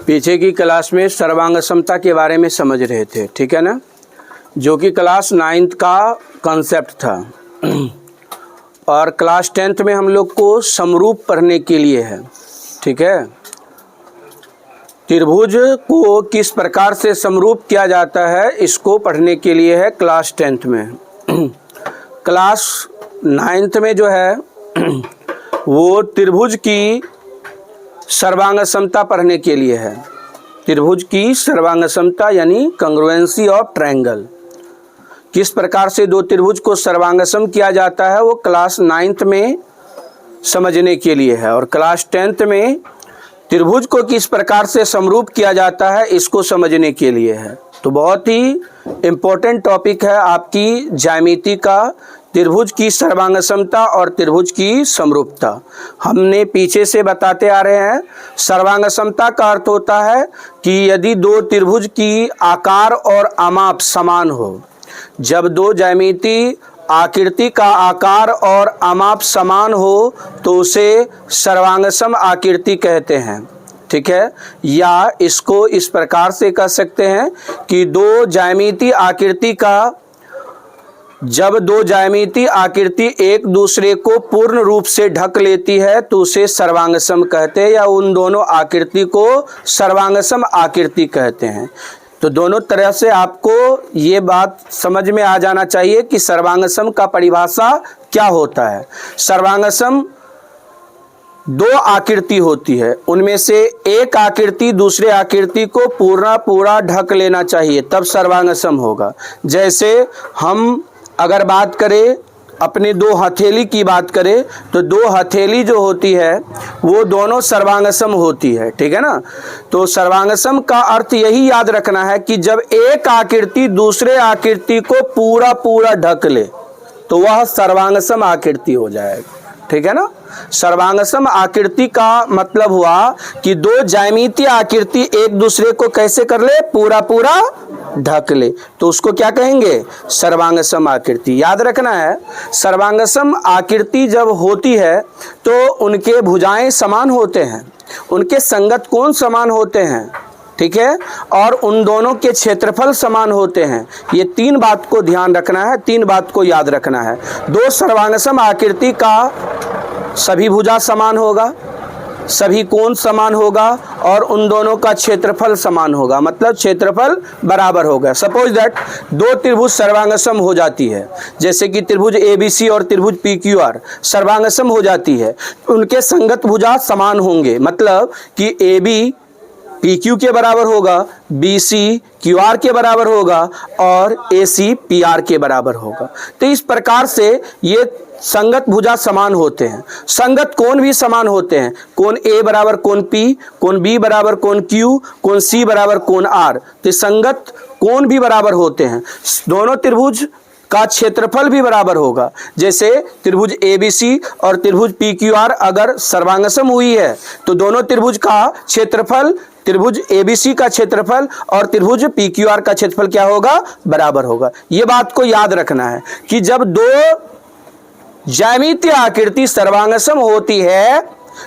पीछे की क्लास में सर्वांग समता के बारे में समझ रहे थे, ठीक है ना, जो कि क्लास 9th का कॉन्सेप्ट था। और क्लास 10th में हम लोग को समरूप पढ़ने के लिए है, ठीक है। त्रिभुज को किस प्रकार से समरूप किया जाता है इसको पढ़ने के लिए है क्लास 10th में। क्लास 9th में जो है वो त्रिभुज की सर्वांग समता पढ़ने के लिए है। त्रिभुज की सर्वांग समता यानी कंग्रुएंसी ऑफ ट्रायंगल, किस प्रकार से दो त्रिभुज को सर्वांगसम किया जाता है वो क्लास 9th में समझने के लिए है। और क्लास 10th में त्रिभुज को किस प्रकार से समरूप किया जाता है इसको समझने के लिए है। तो बहुत ही इम्पोर्टेंट टॉपिक है आपकी ज्यामिति का, त्रिभुज की सर्वांगसमता और त्रिभुज की समरूपता। हमने पीछे से बताते आ रहे हैं सर्वांगसमता का अर्थ होता है कि यदि दो त्रिभुज की आकार और आमाप समान हो। जब दो ज्यामिति आकृति का आकार और आमाप समान हो तो उसे सर्वांगसम आकृति कहते हैं, ठीक है। या इसको इस प्रकार से कह सकते हैं कि जब दो ज्यामिति आकृति एक दूसरे को पूर्ण रूप से ढक लेती है तो उसे सर्वांगसम कहते हैं, या उन दोनों आकृति को सर्वांगसम आकृति कहते हैं। तो दोनों तरह से आपको ये बात समझ में आ जाना चाहिए कि सर्वांगसम का परिभाषा क्या होता है। सर्वांगसम दो आकृति होती है, उनमें से एक आकृति दूसरे आकृति को पूरा ढक लेना चाहिए, तब सर्वांगसम होगा। जैसे हम अगर बात करें अपने दो हथेली की बात करें तो दो हथेली जो होती है वो दोनों सर्वांगसम होती है, ठीक है ना। तो सर्वांगसम का अर्थ यही याद रखना है कि जब एक आकृति दूसरे आकृति को पूरा ढक ले तो वह सर्वांगसम आकृति हो जाएगा, ठीक है ना। सर्वांगसम आकृति का मतलब हुआ कि दो ज्यामितीय आकृति एक दूसरे को कैसे कर ले, पूरा ढक ले, तो उसको क्या कहेंगे, सर्वांगसम आकृति। याद रखना है सर्वांगसम आकृति जब होती है तो उनके भुजाएं समान होते हैं, उनके संगत कोण समान होते हैं, ठीक है, और उन दोनों के क्षेत्रफल समान होते हैं। ये तीन बात को ध्यान रखना है, तीन बात को याद रखना है। दो सर्वांगसम आकृति का सभी भुजा समान होगा, सभी कोण समान होगा और उन दोनों का क्षेत्रफल समान होगा, मतलब क्षेत्रफल बराबर होगा। सपोज दैट दो त्रिभुज सर्वांगसम हो जाती है, जैसे कि त्रिभुज ABC और त्रिभुज PQR सर्वांगसम हो जाती है, उनके संगत भुजा समान होंगे, मतलब कि AB PQ के बराबर होगा, BC QR के बराबर होगा और AC PR के बराबर होगा। तो इस प्रकार से ये संगत भुजा समान होते हैं, संगत कोण भी समान होते हैं। कोण A बराबर कोण P, कोण B बराबर कोण Q, कोण C बराबर कोण R। तो संगत कोण भी बराबर होते हैं। दोनों त्रिभुज का क्षेत्रफल भी बराबर होगा। जैसे त्रिभुज ABC और त्रिभुज PQR अगर सर्वांगसम हुई है तो दोनों त्रिभुज का क्षेत्रफल, त्रिभुज ABC का क्षेत्रफल और त्रिभुज PQR का क्षेत्रफल क्या होगा, बराबर होगा। ये बात को याद रखना है कि जब दो ज्यामितीय आकृति सर्वांगसम होती है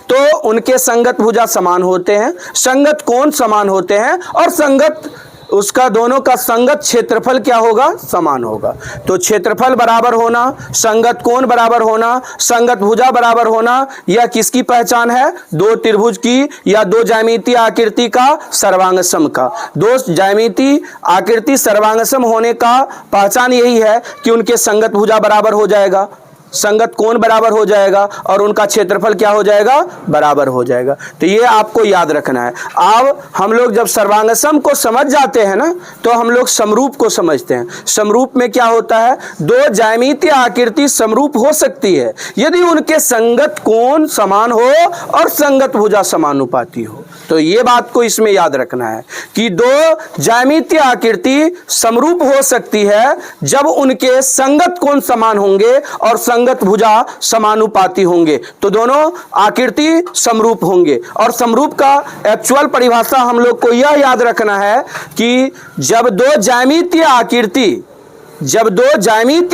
तो उनके संगत भुजा समान होते हैं, संगत कोण समान होते हैं और संगत उसका दोनों का संगत क्षेत्रफल क्या होगा, समान होगा। तो क्षेत्रफल बराबर होना, संगत कोण बराबर होना, संगत भुजा बराबर होना, यह किसकी पहचान है, दो त्रिभुज की या दो ज्यामितीय आकृति का सर्वांगसम का। दो ज्यामितीय आकृति सर्वांगसम होने का पहचान यही है कि उनके संगत भुजा बराबर हो जाएगा, संगत कोण बराबर हो जाएगा और उनका क्षेत्रफल क्या हो जाएगा, बराबर हो जाएगा। तो ये आपको याद रखना है। अब हम लोग जब सर्वांगसम को समझ जाते हैं ना तो हम लोग समरूप को समझते हैं। समरूप में क्या होता है, दो ज्यामितीय आकृति समरूप हो सकती है यदि उनके संगत कोण समान हो और संगत भुजा समानुपाती हो। तो ये बात को इसमें याद रखना है कि दो ज्यामितीय आकृति समरूप हो सकती है जब उनके संगत कोण समान होंगे और संगत भुजा समानुपाती होंगे, तो दोनों आकृति समरूप होंगे। और समरूप का एक्चुअल परिभाषा हम लोग को यह याद रखना है कि जब दो ज्यामितीय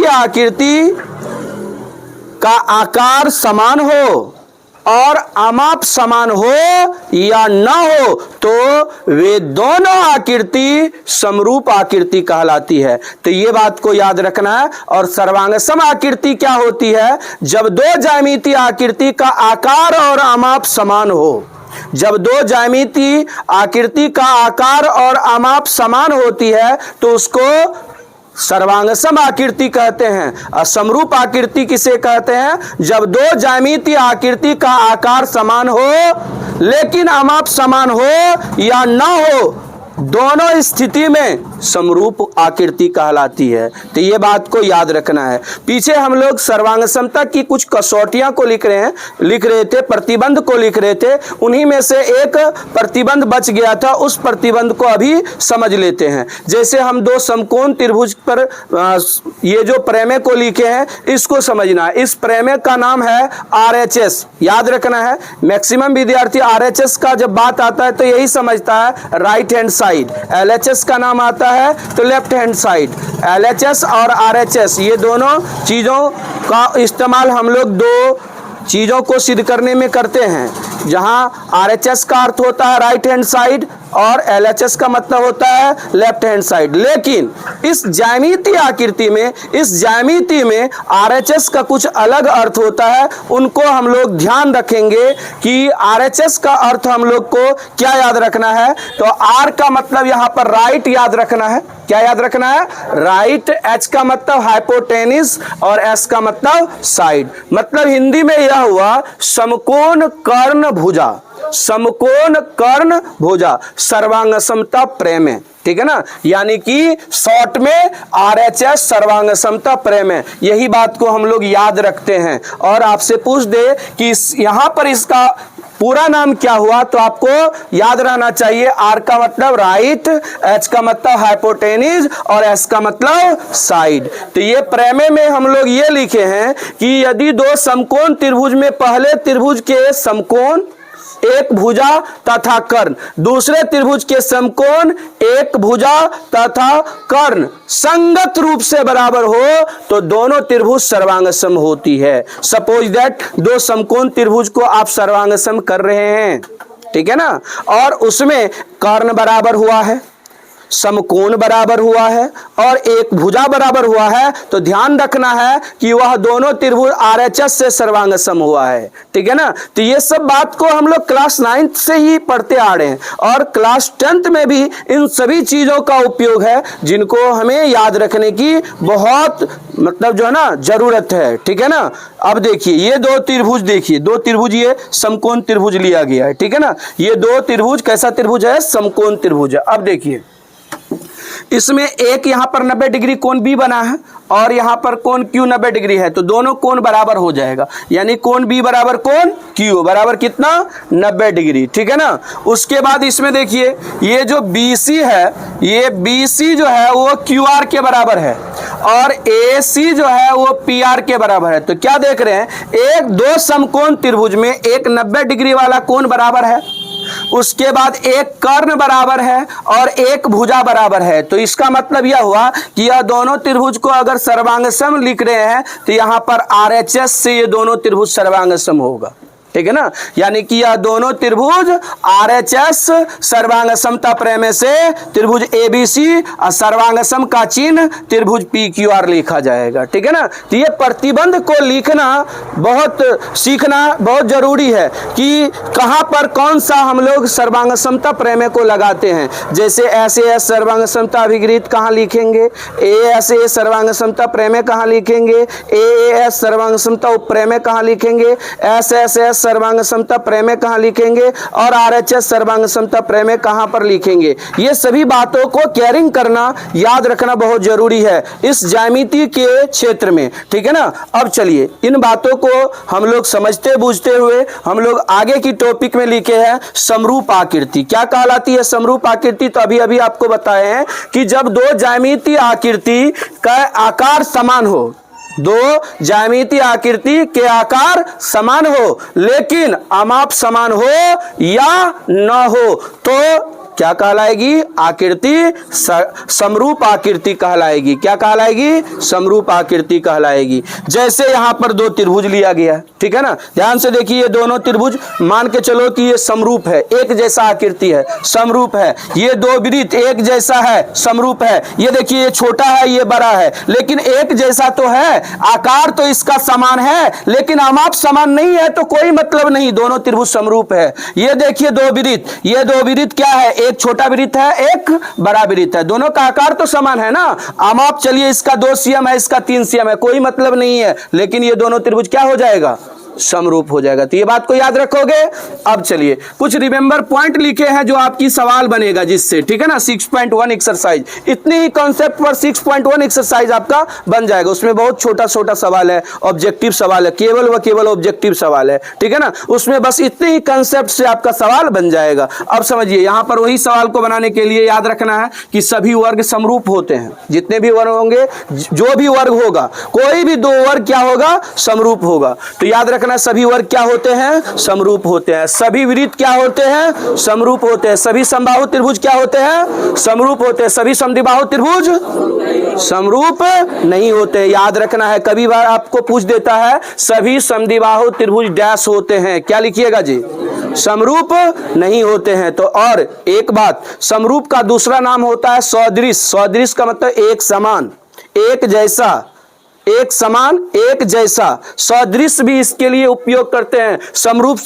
आकृति का आकार समान हो और अमाप समान हो या न हो तो वे दोनों आकृति समरूप आकृति कहलाती है। तो ये बात को याद रखना है। और सर्वांग सम आकृति क्या होती है? जब दो ज्यामितीय आकृति का आकार और अमाप समान हो। जब दो ज्यामितीय आकृति का आकार और अमाप समान होती है तो उसको सर्वांग सम आकृति कहते हैं। और समरूप आकृति किसे कहते हैं? जब दो ज्यामितीय आकृति का आकार समान हो लेकिन अमाप समान हो या न हो, दोनों स्थिति में समरूप आकृति कहलाती है। तो ये बात को याद रखना है। पीछे हम लोग सर्वांग समता की कुछ कसौटियां को लिख रहे थे, प्रतिबंध को लिख रहे थे। उन्हीं में से एक प्रतिबंध बच गया था, उस प्रतिबंध को अभी समझ लेते हैं। जैसे हम दो समकोण त्रिभुज पर ये जो प्रमेय को लिखे हैं इसको समझना है। इस प्रमेय का नाम है RHS, याद रखना है। मैक्सिमम विद्यार्थी RHS का जब बात आता है तो यही समझता है राइट हैंड साइड। LHS का नाम आता है तो लेफ्ट हैंड साइड। LHS और RHS ये दोनों चीजों का इस्तेमाल हम लोग दो चीजों को सिद्ध करने में करते हैं। जहां RHS का अर्थ होता है राइट हैंड साइड और LHS का मतलब होता है लेफ्ट हैंड साइड। लेकिन इस ज्यामितीय आकृति में, इस ज्यामिति में RHS का कुछ अलग अर्थ होता है। उनको हम लोग ध्यान रखेंगे कि RHS का अर्थ हम लोग को क्या याद रखना है। तो R का मतलब यहां पर राइट याद रखना है। क्या याद रखना है? राइट। H का मतलब हाइपोटेनिस और S का मतलब साइड। मतलब हिंदी में यह हुआ समकोण कर्ण भुजा। समकोण कर्ण भुजा सर्वांग समता प्रमेय, ठीक है ना। यानी कि शॉर्ट में RHS सर्वांग समता प्रमेय। यही बात को हम लोग याद रखते हैं। और आपसे पूछ दे कि यहां पर इसका पूरा नाम क्या हुआ तो आपको याद रहना चाहिए। R का मतलब राइट, H का मतलब हाइपोटेनिस और S का मतलब साइड। तो ये प्रमेय में हम लोग ये लिखे हैं कि यदि दो समकोण त्रिभुज में पहले त्रिभुज के समकोण एक भुजा तथा कर्ण, दूसरे त्रिभुज के समकोण एक भुजा तथा कर्ण संगत रूप से बराबर हो तो दोनों त्रिभुज सर्वांग सम होती है। सपोज दैट दो समकोण त्रिभुज को आप सर्वांग सम कर रहे हैं, ठीक है ना, और उसमें कर्ण बराबर हुआ है, समकोण बराबर हुआ है और एक भुजा बराबर हुआ है, तो ध्यान रखना है कि वह दोनों त्रिभुज RHS से सर्वांग सम हुआ है, ठीक है ना। तो ये सब बात को हम लोग क्लास 9th से ही पढ़ते आ रहे हैं और क्लास 10th में भी इन सभी चीजों का उपयोग है जिनको हमें याद रखने की बहुत मतलब जो है ना जरूरत है, ठीक है ना। अब देखिए ये दो त्रिभुज, देखिए दो त्रिभुज, ये समकोण त्रिभुज लिया गया है, ठीक है ना। ये दो त्रिभुज कैसा त्रिभुज है? समकोण त्रिभुज है। अब देखिए इसमें एक यहां पर 90 डिग्री कोण B बना है और यहां पर कोण Q 90 डिग्री है, तो दोनों कोण बराबर हो जाएगा। यानी कोण B बराबर कोण Q बराबर कितना? 90 डिग्री, ठीक है ना। उसके बाद इसमें देखिए ये जो BC है, ये BC जो है वो QR के बराबर है और AC जो है वो PR के बराबर है। तो क्या देख रहे हैं? एक दो समकोण त्रिभुज में एक 90 डिग्री वाला कोण बराबर है, उसके बाद एक कर्ण बराबर है और एक भुजा बराबर है। तो इसका मतलब यह हुआ कि यह दोनों त्रिभुज को अगर सर्वांग सम लिख रहे हैं तो यहां पर RHS से ये दोनों त्रिभुज सर्वांग सम होगा, ठीक है ना। यानी कि यह दोनों त्रिभुज RHS सर्वांग समता प्रमेय से त्रिभुज ABC और सर्वांग सम का चिन्ह त्रिभुज PQR लिखा जाएगा, ठीक है ना। तो ये प्रतिबंध को लिखना बहुत सीखना बहुत जरूरी है कि कहां पर कौन सा हम लोग सर्वांग समता प्रमेय को लगाते हैं। जैसे SAS सर्वांग समता अभिगृहित कहां लिखेंगे, ASA सर्वांग समता प्रमेय कहां लिखेंगे, AAS सर्वांग समता उपप्रमेय कहां लिखेंगे, SSS सर्वांग समता प्रमेय कहां लिखेंगे और RHS सर्वांग समता प्रमेय कहां पर लिखेंगे। ये सभी बातों को कैरिंग करना, याद रखना बहुत जरूरी है इस ज्यामिति के क्षेत्र में, ठीक है ना। अब चलिए इन बातों को हम लोग समझते बूझते हुए हम लोग आगे की टॉपिक में लिखे हैं समरूप आकृति। क्या कहलाती है समरूप आकृति? तो अभी अभी आपको बताए हैं कि जब दो ज्यामितीय आकृति का आकार समान हो, दो ज्यामितीय आकृति के आकार समान हो लेकिन अमाप समान हो या न हो तो क्या कहलाएगी? आकृति समरूप आकृति कहलाएगी। क्या कहलाएगी? समरूप आकृति कहलाएगी। जैसे यहाँ पर दो त्रिभुज लिया गया, ठीक है ना, ध्यान से देखिए, ये दोनों त्रिभुज मान के चलो कि ये समरूप है, एक जैसा आकृति है, समरूप है। ये दो वृत्त एक जैसा है, समरूप है। ये देखिए, ये छोटा है, ये बड़ा है, लेकिन एक जैसा तो है, आकार तो इसका समान है, लेकिन आमाप समान नहीं है, तो कोई मतलब नहीं, दोनों त्रिभुज समरूप है। ये देखिए दो वृत्त, ये दो वृत्त क्या है? एक छोटा वृत्त है, एक बड़ा वृत्त है, दोनों का आकार तो समान है ना। आमाप चलिए इसका 2 cm है, इसका 3 cm है, कोई मतलब नहीं है, लेकिन ये दोनों त्रिभुज क्या हो जाएगा? समरूप हो जाएगा। तो ये बात को याद रखोगे। अब चलिए कुछ रिमेंबर पॉइंट लिखे हैं जो आपकी सवाल बनेगा जिससे, ठीक है ना, 6.1 एक्सरसाइज, इतनी ही कॉन्सेप्ट पर 6.1 एक्सरसाइज आपका बन जाएगा। उसमें बहुत छोटा छोटा सवाल है, ऑब्जेक्टिव सवाल है, केवल व केवल ऑब्जेक्टिव सवाल है, ठीक है ना, उसमें बस इतने ही कॉन्सेप्ट से आपका सवाल बन जाएगा। अब समझिए, यहां पर वही सवाल को बनाने के लिए याद रखना है कि सभी वर्ग समरूप होते हैं। जितने भी वर्ग होंगे, जो भी वर्ग होगा, कोई भी दो वर्ग क्या होगा? समरूप होगा। तो याद रखना, सभी वर्ग क्या होते हैं? समरूप होते हैं। सभी वृत्त क्या होते हैं? समरूप होते हैं। सभी समबाहु त्रिभुज क्या होते हैं? समरूप होते हैं। सभी समद्विबाहु त्रिभुज समरूप नहीं होते। याद रखना है, कभी बार आपको पूछ देता है सभी समद्विबाहु त्रिभुज डैश होते हैं, क्या लिखिएगा जी? समरूप नहीं होते हैं। तो और एक बात, समरूप का दूसरा नाम होता है सदृश। सदृश का मतलब एक समान, एक जैसा, एक समान, एक जैसा। सदृश भी इसके लिए उपयोग करते हैं। समरूप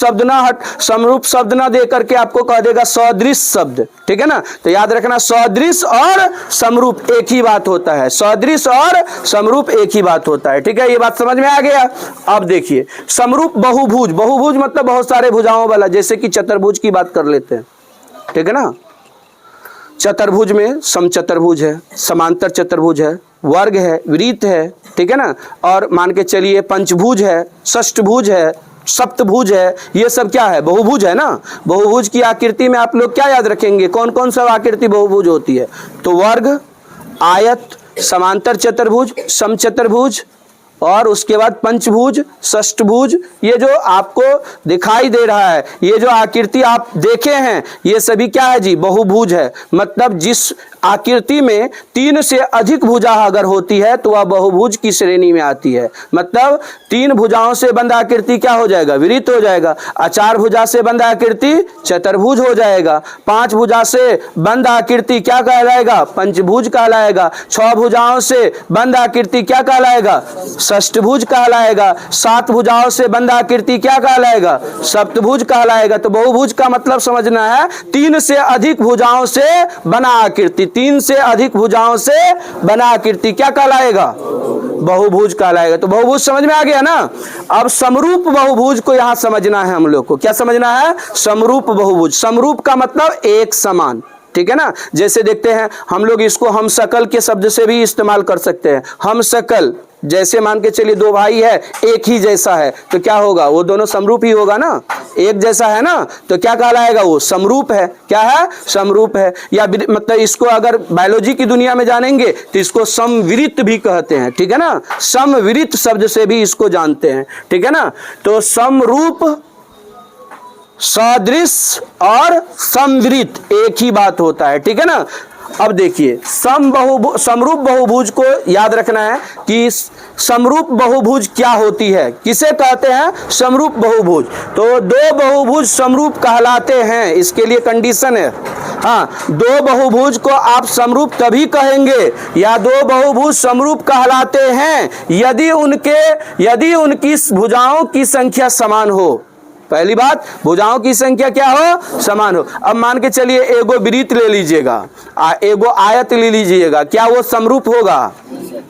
शब्द ना दे करके आपको कह देगा सदृश शब्द, ठीक है ना। तो याद रखना, सदृश और समरूप एक ही बात होता है। सदृश और समरूप एक ही बात होता है, ठीक है। ये बात समझ में आ गया। अब देखिए, समरूप बहुभुज, बहुभुज मतलब बहुत सारे भुजाओं वाला, जैसे कि चतुर्भुज की बात कर लेते हैं, ठीक है ना। चतुर्भुज में समचतुर्भुज है, समांतर चतुर्भुज है, वर्ग है, वृत्त है, ठीक है ना, और मान के चलिए पंचभुज है, षष्ठभुज है, सप्तभुज है, ये सब क्या है? बहुभुज है ना। बहुभुज की आकृति में आप लोग क्या याद रखेंगे? कौन कौन सा आकृति बहुभुज होती है? तो वर्ग, आयत, समांतर चतुर्भुज, समचतुर्भुज, और उसके बाद पंचभुज, षष्ठभुज। ये जो आपको दिखाई दे रहा है, ये जो आकृति आप देखे हैं, ये सभी क्या है जी? बहुभुज है। मतलब जिस आकृति में 3 से अधिक भुजा अगर होती है तो वह बहुभुज की श्रेणी में आती है। मतलब 3 भुजाओं से बंद आकृति क्या हो जाएगा? वृत्त हो जाएगा। 4 भुजा से बंद आकृति चतुर्भुज हो जाएगा। 5 भुजा से बंद आकृति क्या कहलाएगा? पंचभुज कहलाएगा। 6 भुजाओं से बंद आकृति क्या कहलाएगा? षष्ठभुज कहलाएगा। 7 भुजाओं से बंद आकृति क्या कहलाएगा? सप्तभुज कहलाएगा। तो बहुभुज का मतलब समझना है 3 से अधिक भुजाओं से बना आकृति। 3 से अधिक भुजाओं से बना आकृति क्या कहलाएगा? बहुभुज कहलाएगा। तो बहुभुज समझ में आ गया ना। अब समरूप बहुभुज को यहां समझना है हम लोग को। क्या समझना है? समरूप बहुभुज। समरूप का मतलब एक समान, ठीक है ना। जैसे देखते हैं हम लोग इसको हम सकल के शब्द से भी इस्तेमाल कर सकते हैं। हम सकल, जैसे मान के चलिए 2 भाई है, एक ही जैसा है, तो क्या होगा? वो दोनों समरूप ही होगा ना। एक जैसा है ना, तो क्या कहलाएगा? वो समरूप है। क्या है? समरूप है। या मतलब इसको अगर बायोलॉजी की दुनिया में जानेंगे तो इसको समविरित भी कहते हैं, ठीक है ना। समविरित शब्द से भी इसको जानते हैं, ठीक है ना। तो समरूप, सदृश और समविरित एक ही बात होता है, ठीक है ना। अब देखिए, समरूप बहुभुज को याद रखना है कि समरूप बहुभुज क्या होती है, किसे कहते हैं? समरूप बहुभुज। तो 2 बहुभुज समरूप कहलाते हैं, इसके लिए कंडीशन है। हाँ, 2 बहुभुज को आप समरूप तभी कहेंगे या 2 बहुभुज समरूप कहलाते हैं यदि उनकी भुजाओं की संख्या समान हो। पहली बात, भुजाओं की संख्या क्या हो? समान हो। अब मान के चलिए एगो वृत्त ले लीजिएगा, एगो आयत ले लीजिएगा, क्या वो समरूप होगा?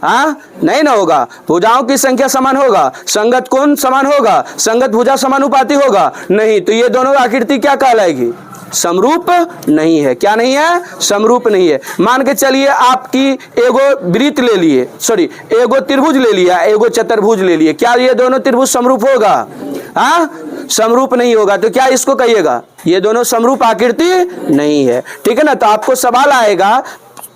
हाँ, नहीं ना होगा। भुजाओं की संख्या समान होगा, संगत कोण समान होगा, संगत भुजा समानुपाती होगा? नहीं। तो ये दोनों आकृति क्या कहलाएगी? समरूप नहीं है। क्या नहीं है? समरूप नहीं है। मान के चलिए आपकी एगो वृत्त ले लिए, सॉरी एगो त्रिभुज ले लिया, एगो चतुर्भुज ले लिए, क्या ये दोनों त्रिभुज समरूप होगा? हाँ, समरूप नहीं होगा। तो क्या इसको कहिएगा? ये दोनों समरूप आकृति नहीं है, ठीक है ना। तो आपको सवाल आएगा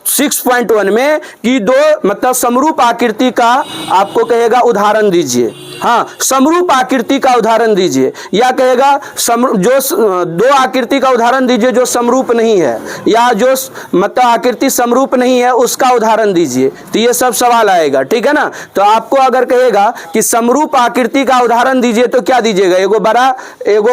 6.1 में कि 2 मतलब समरूप आकृति का आपको कहेगा उदाहरण दीजिए। हाँ, समरूप आकृति का उदाहरण दीजिए, या कहेगा जो दो आकृति का उदाहरण दीजिए जो समरूप नहीं है, या जो मतलब आकृति समरूप नहीं है उसका उदाहरण दीजिए। तो ये सब सवाल आएगा, ठीक है ना। तो आपको अगर कहेगा कि समरूप आकृति का उदाहरण दीजिए तो क्या दीजिएगा, एगो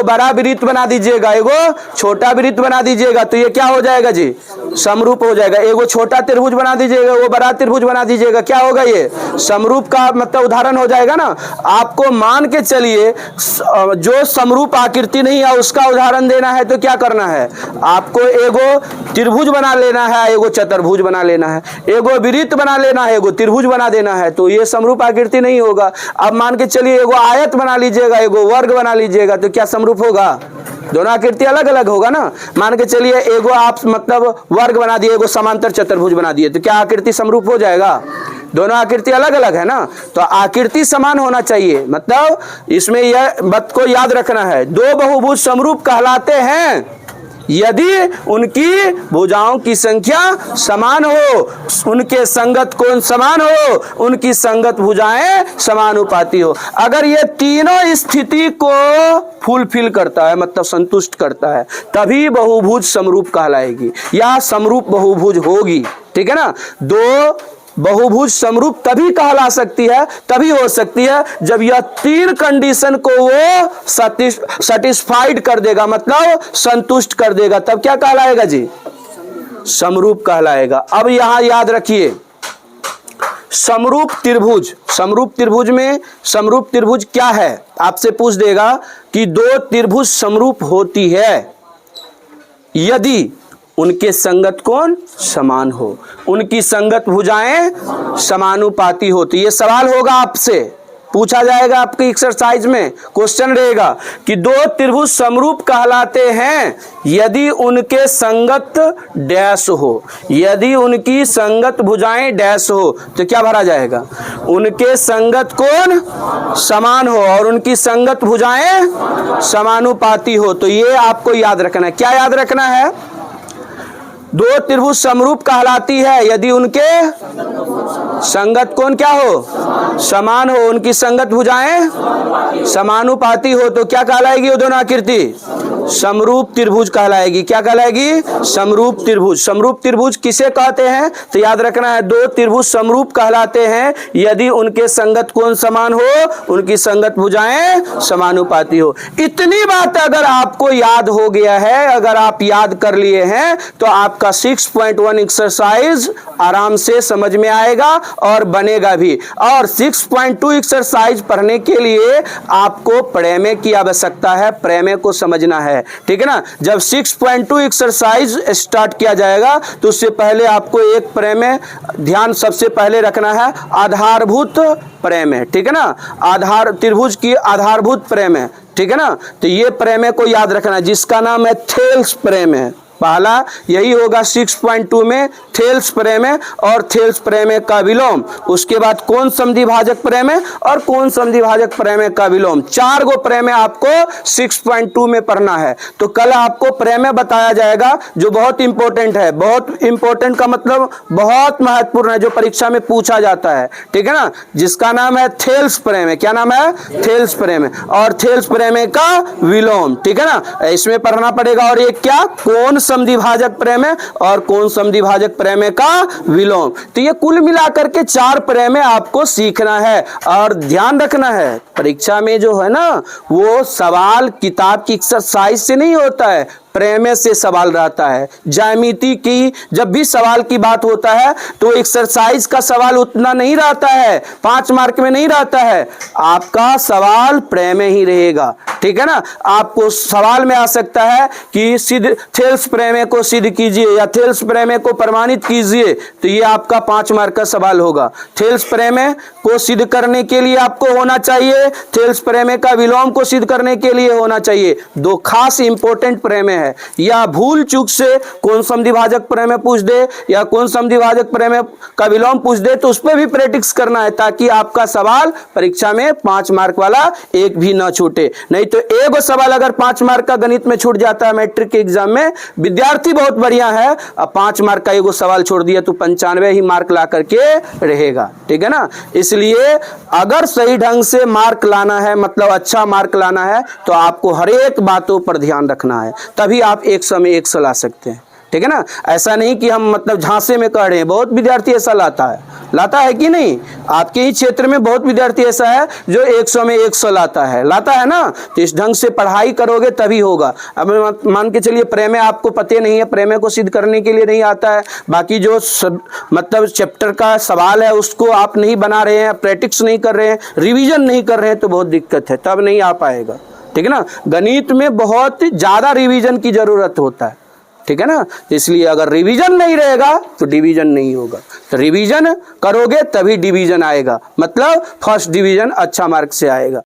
बड़ा वृत्त बना दीजिएगा, एगो छोटा वृत्त बना दीजिएगा, तो ये क्या हो जाएगा जी, समरूप हो जाएगा। एगो छोटा त्रिभुज बना दीजिएगा, वो बड़ा त्रिभुज बना दीजिएगा, क्या होगा, ये समरूप का मतलब उदाहरण हो जाएगा ना। आपको मान के चलिए जो समरूप आकृति नहीं है उसका उदाहरण देना है तो क्या करना है, आपको एगो त्रिभुज बना लेना है, एगो चतुर्भुज बना लेना है, एगो वृत्त बना लेना है, एगो त्रिभुज बना देना है, तो ये समरूप आकृति नहीं होगा। अब मान के चलिए एगो आयत बना लीजिएगा, एगो वर्ग बना लीजिएगा, तो क्या समरूप होगा, दोनों आकृति अलग अलग होगा ना। मान के चलिए एगो आप मतलब वर्ग बना दिए, एगो समांतर चतुर्भुज बना दिए, तो क्या आकृति समरूप हो जाएगा, दोनों आकृति अलग अलग है ना। तो आकृति समान होना चाहिए, मतलब इसमें यह बात को याद रखना है, दो बहुभुज समरूप कहलाते हैं यदि उनकी भुजाओं की संख्या समान हो, उनके संगत कोण समान हो, उनकी संगत भुजाएं समानुपाती हो। अगर ये तीनों स्थिति को फुलफिल करता है, मतलब संतुष्ट करता है, तभी बहुभुज समरूप कहलाएगी या समरूप बहुभुज होगी, ठीक है ना। दो बहुभुज समरूप तभी कहला सकती है, तभी हो सकती है जब यह तीन कंडीशन को वो सेटिस्फाइड कर देगा, मतलब संतुष्ट कर देगा, तब क्या कहलाएगा जी, समरूप कहलाएगा। अब यहां याद रखिए समरूप त्रिभुज, समरूप त्रिभुज में समरूप त्रिभुज क्या है, आपसे पूछ देगा कि दो त्रिभुज समरूप होती है यदि उनके संगत कोण समान हो, उनकी संगत भुजाएं समानुपाती होती। ये सवाल होगा आपसे, पूछा जाएगा आपकी एक्सरसाइज में, क्वेश्चन रहेगा कि दो त्रिभुज समरूप कहलाते हैं यदि उनके संगत डैश हो, यदि उनकी संगत भुजाएं डैश हो, तो क्या भरा जाएगा, उनके संगत कोण समान हो और उनकी संगत भुजाएं समानुपाती हो। तो ये आपको याद रखना है। क्या याद रखना है, दो त्रिभुज समरूप कहलाती है यदि उनके संगत कोण क्या हो, समान हो, उनकी संगत भुजाएं समानुपाती हो, तो क्या कहलाएगी वो दोनों आकृति, समरूप त्रिभुज कहलाएगी। क्या कहलाएगी, समरूप त्रिभुज। समरूप त्रिभुज किसे कहते हैं, तो याद रखना है दो त्रिभुज समरूप कहलाते हैं यदि उनके संगत कोण समान हो, उनकी संगत भुजाएं समानुपाती हो। इतनी बात अगर आपको याद हो गया है, अगर आप याद कर लिए हैं, तो आपका 6.1 एक्सरसाइज आराम से समझ में आएगा और बनेगा भी। और 6.2 एक्सरसाइज पढ़ने के लिए आपको प्रमेय की आवश्यकता है, प्रमेय को समझना है, ठीक है ना। जब 6.2 एक्सरसाइज स्टार्ट किया जाएगा तो उससे पहले आपको एक प्रमेय ध्यान सबसे पहले रखना है, आधारभूत प्रमेय, ठीक है ना, आधार त्रिभुज की आधारभूत प्रमेय, ठीक है ना। तो ये प्रमेय को याद रखना है जिसका नाम है थेल्स प्रमेय। पहला यही होगा 6.2 में, थेल्स प्रमेय और थेल्स प्रमेय का विलोम। उसके बाद कौन समद्विभाजक प्रमेय और कौन समद्विभाजक प्रमेय का विलोम। 4 गो प्रमेय आपको 6.2 में पढ़ना है। तो कल आपको प्रमेय बताया जाएगा जो बहुत इंपॉर्टेंट है, बहुत इंपॉर्टेंट का मतलब बहुत महत्वपूर्ण है, जो परीक्षा में पूछा जाता है, ठीक है ना, जिसका नाम है थेल्स प्रमेय। क्या नाम है, थेल्स प्रमेय और थेल्स प्रमेय का विलोम, ठीक है ना, इसमें पढ़ना पड़ेगा। और ये क्या, कौन समद्विभाजक प्रमेय और कौन समद्विभाजक प्रमेय का विलोम। तो ये कुल मिलाकर के 4 प्रमेय आपको सीखना है और ध्यान रखना है। परीक्षा में जो है ना वो सवाल किताब की एक्सरसाइज से नहीं होता है, प्रमेय से सवाल रहता है। ज्यामिति की जब भी सवाल की बात होता है तो एक्सरसाइज का सवाल उतना नहीं रहता है, 5 मार्क में नहीं रहता है, आपका सवाल प्रमेय ही रहेगा, ठीक है ना। आपको सवाल में आ सकता है कि सिद्ध थेल्स प्रमेय को सिद्ध कीजिए या थेल्स प्रमेय को प्रमाणित कीजिए, तो ये आपका 5 मार्क का सवाल होगा। थेल्स प्रमेय को सिद्ध करने के लिए आपको होना चाहिए, थेल्स प्रमेय का विलोम को सिद्ध करने के लिए होना चाहिए। 2 खास इंपॉर्टेंट प्रमेय हैं, या भूल चूक से कौन समद्विभाजक प्रमेय पूछ दे या कौन समद्विभाजक प्रमेय का विलोम पूछ दे तो उस पर भी प्रैक्टिस करना है, ताकि आपका सवाल परीक्षा में 5 मार्क वाला एक भी ना छूटे। नहीं तो एक सवाल अगर 5 मार्क का गणित में छूट जाता है मैट्रिक के एग्जाम में, विद्यार्थी बहुत बढ़िया है, अब 5 मार्क का एक सवाल छोड़ दिया तो 95 ही मार्क ला करके रहेगा। ठीक है ना। इसलिए अगर सही ढंग से मार्क लाना है, मतलब अच्छा मार्क लाना है, तो आपको हर एक बातों पर ध्यान रखना है, तभी आप 100 में 100 ला सकते हैं। ठीक है ना। ऐसा नहीं कि हम मतलब झांसे में कह रहे हैं, बहुत विद्यार्थी ऐसा लाता है कि नहीं। आपके ही क्षेत्र में बहुत विद्यार्थी ऐसा है जो 100 में 100 लाता है ना। तो इस ढंग से पढ़ाई करोगे तभी होगा। अब मान के चलिए प्रमेय आपको पते नहीं है, प्रमेय को सिद्ध करने के लिए नहीं आता है, बाकी जो मतलब चैप्टर का सवाल है उसको आप नहीं बना रहे हैं, प्रैक्टिस नहीं कर रहे हैं, रिविजन नहीं कर रहे हैं, तो बहुत दिक्कत है, तब नहीं आ पाएगा। ठीक है ना। गणित में बहुत ज़्यादा रिविजन की ज़रूरत होता है। ठीक है ना। इसलिए अगर रिवीजन नहीं रहेगा तो डिवीजन नहीं होगा, तो रिवीजन करोगे तभी डिवीजन आएगा, मतलब फर्स्ट डिवीजन अच्छा मार्क से आएगा।